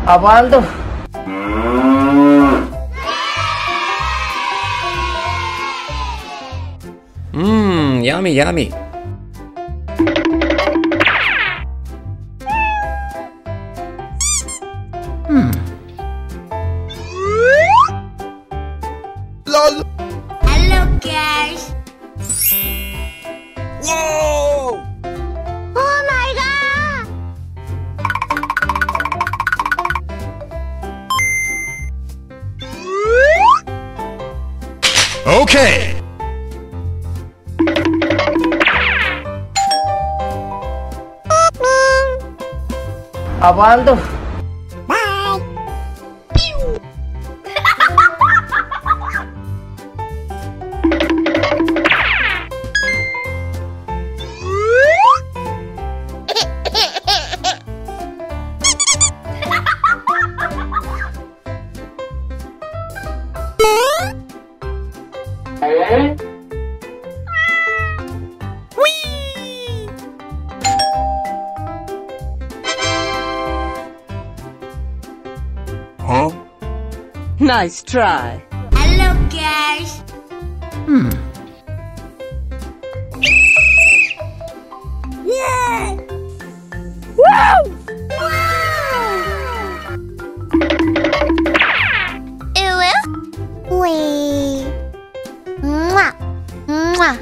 Apaan tuh? Yummy, yummy. LOL. Hello guys. Whoa. Oh my god. Okay. Apaan tuh? Bye. Huh? Nice try. Hello guys. Yeah. Wow! Wee. Mwah. Mwah.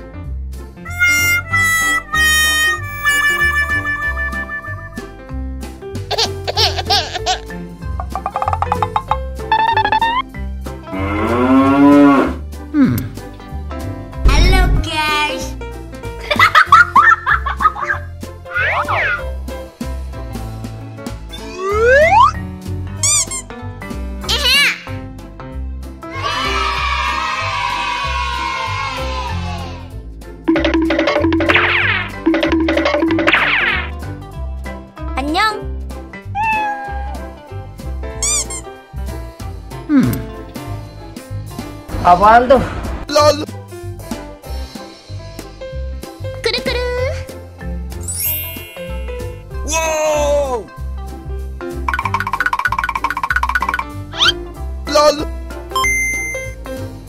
Hello guys. 안녕. Apaan tuh? LOL. 꾸르꾸르. Whoa. LOL.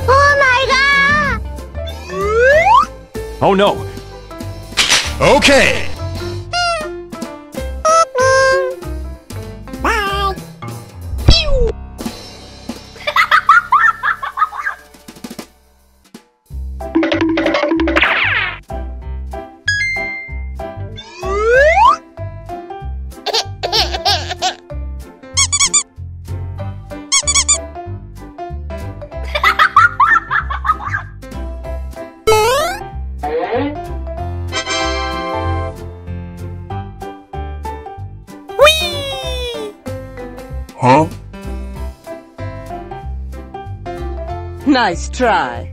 Oh my god. Oh no. Okay. Bye. Huh? Nice try.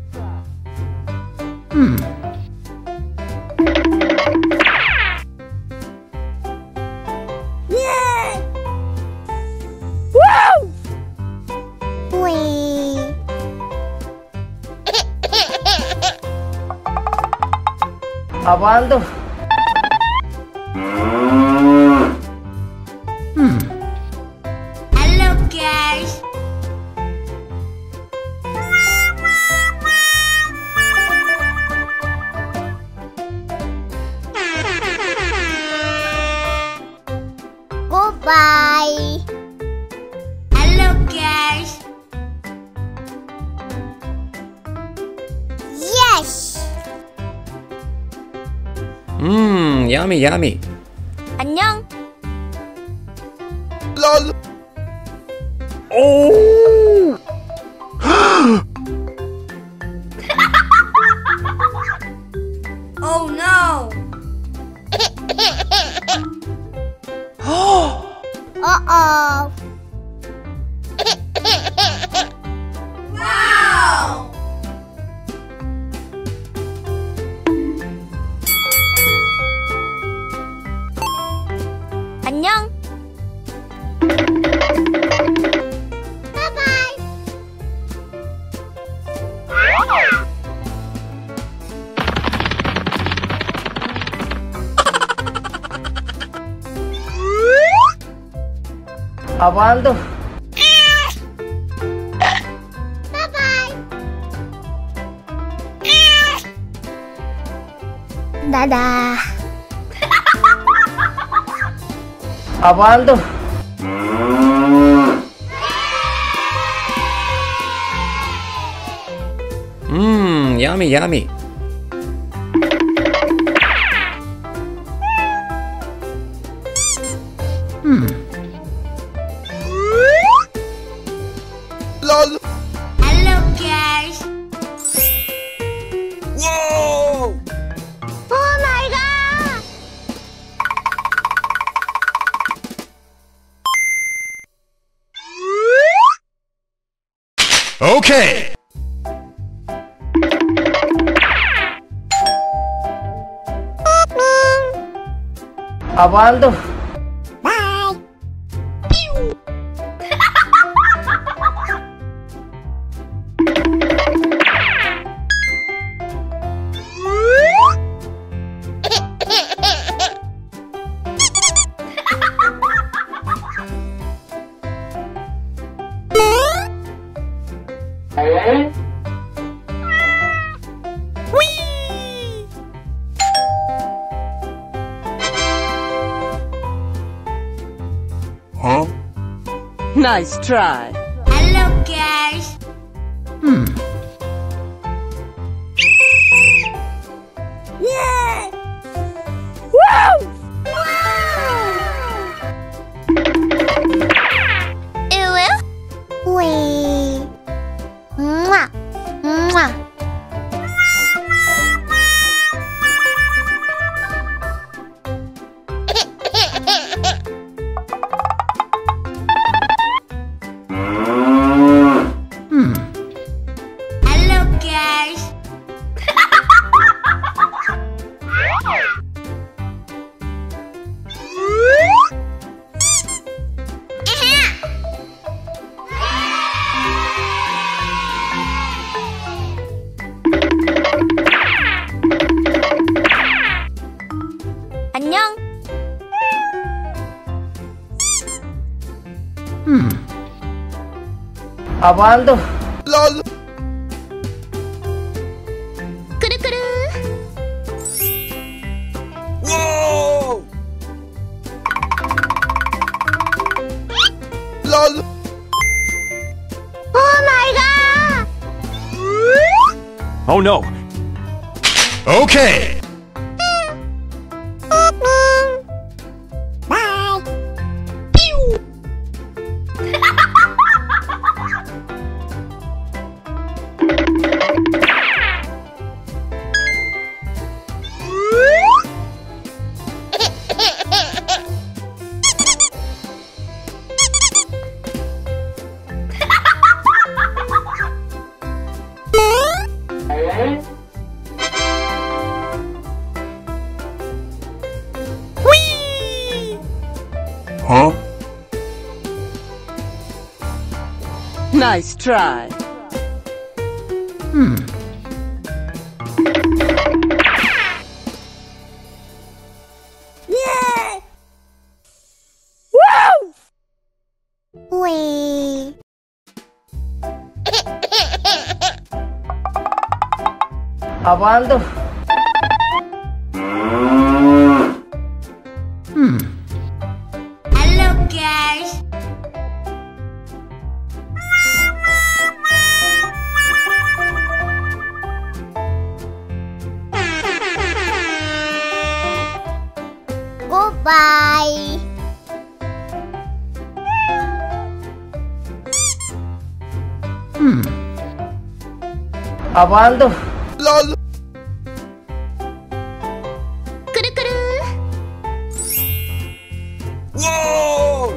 Wee. Apaan tuh? Hello guys. Goodbye. Hello guys. Yes. Yummy, yummy. 안녕. LOL. Oh! Oh no. Uh-oh. Wow. 안녕. Bye-bye. Apaan tuh? Bye-bye. Dadah. Apaan tuh? Yummy, yummy. Lol. Hello, guys. Whoa. Oh my god. Okay. Apaan tuh? Bye. Huh? Nice try. Hello, guys. Yeah. Wow. Ew. Wee. Mwah. Mwah. Hello, guys. 안녕. Apaan tuh? Lol. 꾸르꾸르. Whoa. Lol. Oh my god. Oh no. Okay. Bye. Huh? Nice try. Yeah. Wee. Apaan tuh? Hello, guys. Goodbye. Apaan tuh? Lol. 꾸르꾸르. Whoa.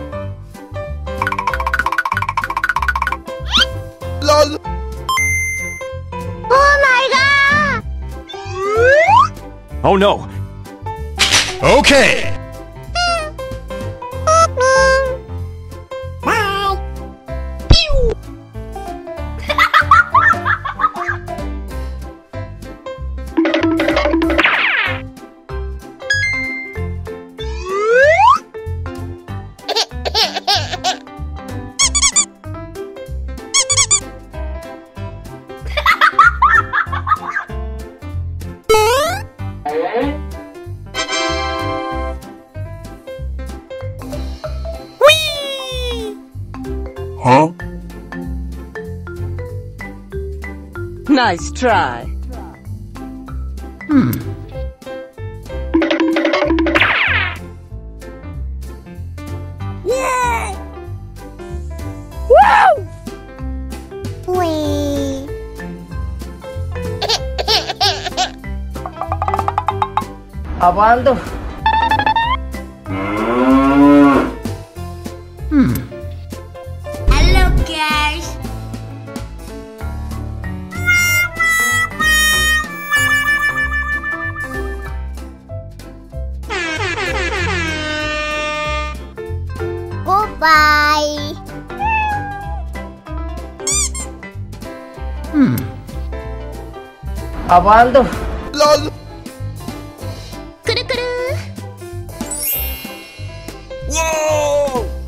Lol. Oh my god. Oh no. Okay. Bye. Huh? Nice try. Wee. Apaan tuh? Hello guys. Goodbye. Apaan tuh? Lol.